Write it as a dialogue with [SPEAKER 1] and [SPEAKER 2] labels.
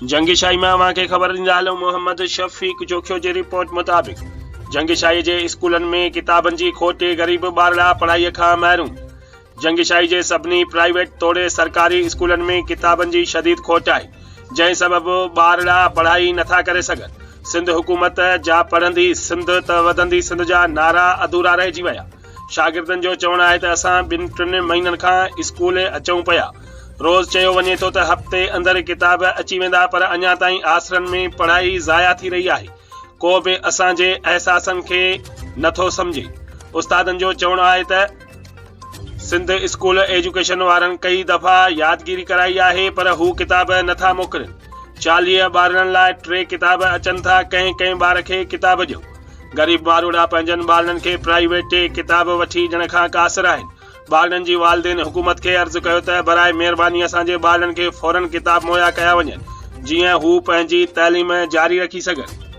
[SPEAKER 1] जंगीशाही में अवां खे ख़बर ॾींदा हलूं। मोहम्मद शफ़ीक जोखियो जी रिपोर्ट मुताबिक़ जंगीशाही जे स्कूलनि में किताबनि जी खोट, ग़रीब ॿारड़ा पढ़ाईअ खां महरूम। जंगीशाही जे सभिनी प्राइवेट तोड़े सरकारी स्कूलनि में किताबनि जी शदीद खोट आहे, जंहिं सबबु ॿारड़ा पढ़ाई नथा करे सघनि। सिंध हुकूमत जा पढ़ंदी सिंध त वधंदी सिंध जा नारा अधूरा रहिजी विया। शागिर्दनि जो चवणु आहे त असां 2-3 महीननि खां स्कूल अचूं पिया। रोज़ चयो वञे थो त हफ़्ते अंदरि किताब अची वेंदा, पर अञा ताईं आसरनि में पढ़ाई ज़ाया थी रही आहे। को बि असांजे अहसासनि खे नथो सम्झे। उस्तादनि जो चवणु आहे त सिंध स्कूल एजुकेशन वारनि कई दफ़ा यादगिरी कराई आहे, पर हू किताब नथा मोकिलनि। 40 ॿारनि लाइ 3 किताब अचनि था। कंहिं ॿार खे किताब ॾियो। ग़रीब मारूड़ा पंहिंजनि ॿारनि खे प्राइवेट किताब वठी ॾियण खां क़ासिर आहिनि। ॿारनि जी वालदेन हुकूमत खे अर्ज़ु कयो त बराए महिरबानी असांजे ॿारनि खे फौरन किताब मुहैया कया वञनि, जीअं हू पंहिंजी तइलीम जारी रखी सघनि।